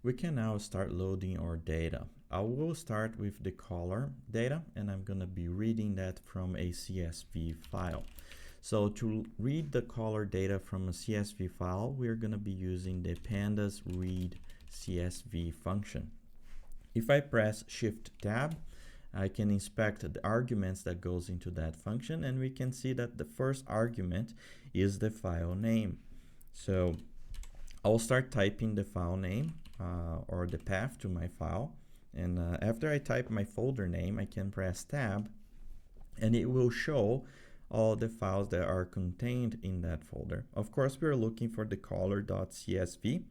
we can now start loading our data. I will start with the color data, and I'm going to be reading that from a CSV file. So to read the color data from a CSV file, we're going to be using the pandas read CSV function. If I press Shift Tab, I can inspect the arguments that goes into that function, and we can see that the first argument is the file name. So I'll start typing the file name or the path to my file, and after I type my folder name, I can press Tab, and it will show all the files that are contained in that folder. Of course, we're looking for the color.csv,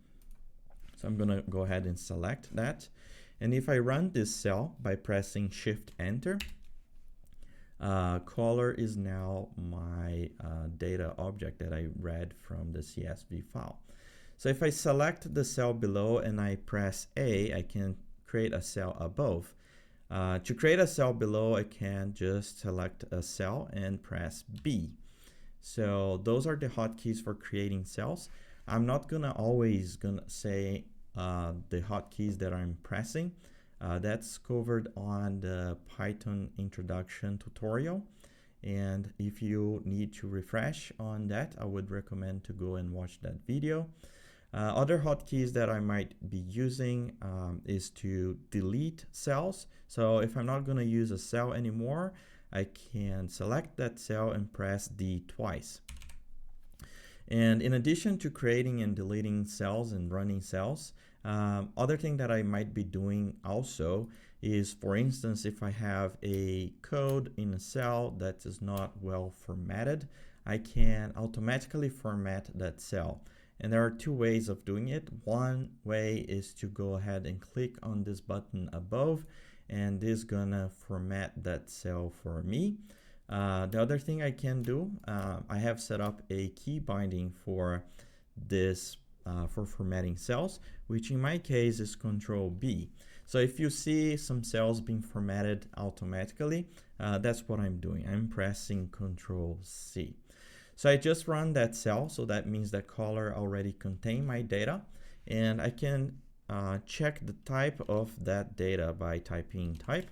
so I'm going to go ahead and select that. And if I run this cell by pressing Shift Enter, color is now my data object that I read from the CSV file. So if I select the cell below and I press A, I can create a cell above. To create a cell below, I can just select a cell and press B. So those are the hotkeys for creating cells. I'm not always gonna say the hotkeys that I'm pressing. That's covered on the Python introduction tutorial. And if you need to refresh on that, I would recommend to go and watch that video. Other hotkeys that I might be using is to delete cells. So if I'm not going to use a cell anymore, I can select that cell and press D twice. And in addition to creating and deleting cells and running cells, other thing that I might be doing also is, for instance, if I have a code in a cell that is not well formatted, I can automatically format that cell. And there are two ways of doing it. One way is to go ahead and click on this button above, and this is gonna format that cell for me. The other thing I can do, I have set up a key binding for this for formatting cells, which in my case is Control B. So if you see some cells being formatted automatically, that's what I'm doing. I'm pressing Control C. So I just run that cell, so that means that color already contain my data, and I can check the type of that data by typing type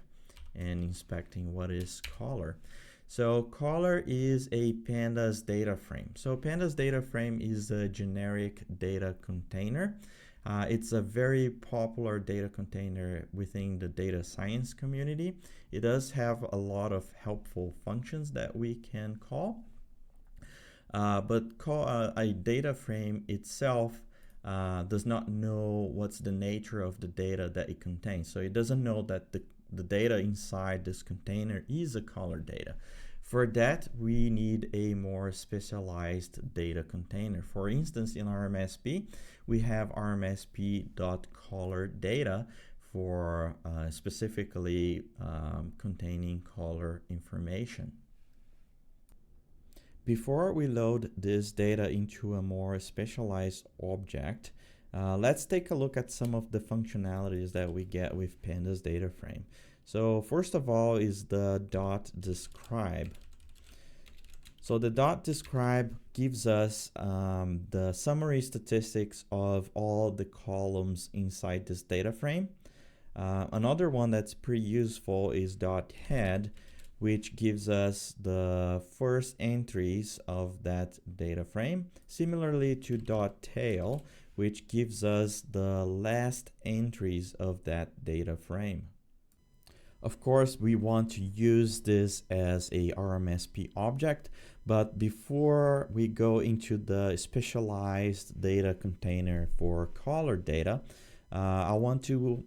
and inspecting what is color. So color is a Pandas DataFrame. So Pandas DataFrame is a generic data container. It's a very popular data container within the data science community. It does have a lot of helpful functions that we can call. But a data frame itself does not know what's the nature of the data that it contains. So it doesn't know that the data inside this container is a color data. For that, we need a more specialized data container. For instance, in RMSP, we have RMSP.color_data for specifically containing color information. Before we load this data into a more specialized object, let's take a look at some of the functionalities that we get with Pandas DataFrame. So first of all is the .describe. So the .describe gives us the summary statistics of all the columns inside this data frame. Another one that's pretty useful is .head, which gives us the first entries of that data frame, similarly to .tail, which gives us the last entries of that data frame. Of course, we want to use this as a RMSP object, but before we go into the specialized data container for color data, I want to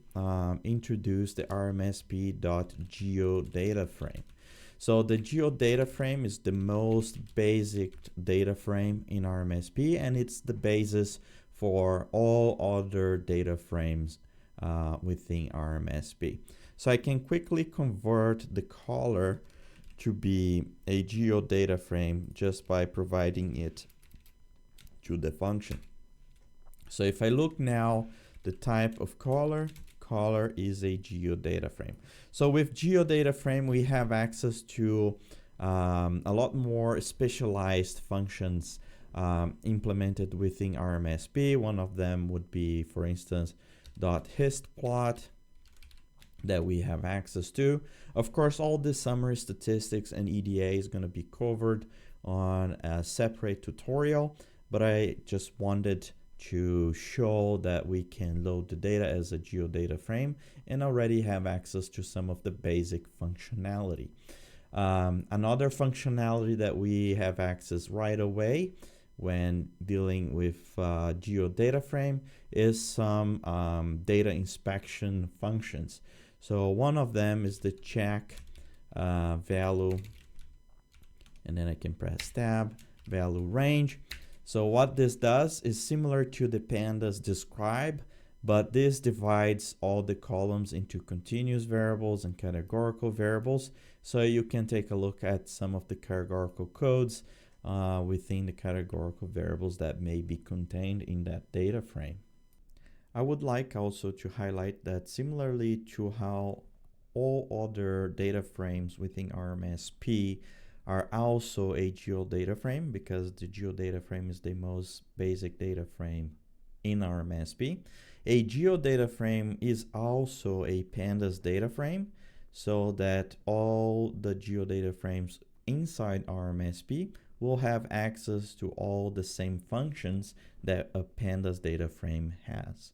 introduce the RMSP.GeoDataFrame. So the GeoDataFrame is the most basic data frame in RMSP, and it's the basis for all other data frames within RMSP. So I can quickly convert the color to be a GeoDataFrame just by providing it to the function. So if I look now, the type of color is a GeoDataFrame. So with GeoDataFrame, we have access to a lot more specialized functions implemented within RMSP. One of them would be, for instance, .histplot that we have access to. Of course, all the summary statistics and EDA is going to be covered on a separate tutorial, but I just wanted to show that we can load the data as a GeoDataFrame and already have access to some of the basic functionality. Another functionality that we have access right away when dealing with GeoDataFrame is some data inspection functions. So one of them is the check value, and then I can press tab, value range. So what this does is similar to the Pandas describe, but this divides all the columns into continuous variables and categorical variables. So you can take a look at some of the categorical codes within the categorical variables that may be contained in that data frame. I would like also to highlight that similarly to how all other data frames within RMSP are also a GeoDataFrame, because the GeoDataFrame is the most basic data frame in RMSP. A GeoDataFrame is also a Pandas DataFrame, so that all the GeoDataFrames inside RMSP will have access to all the same functions that a Pandas DataFrame has.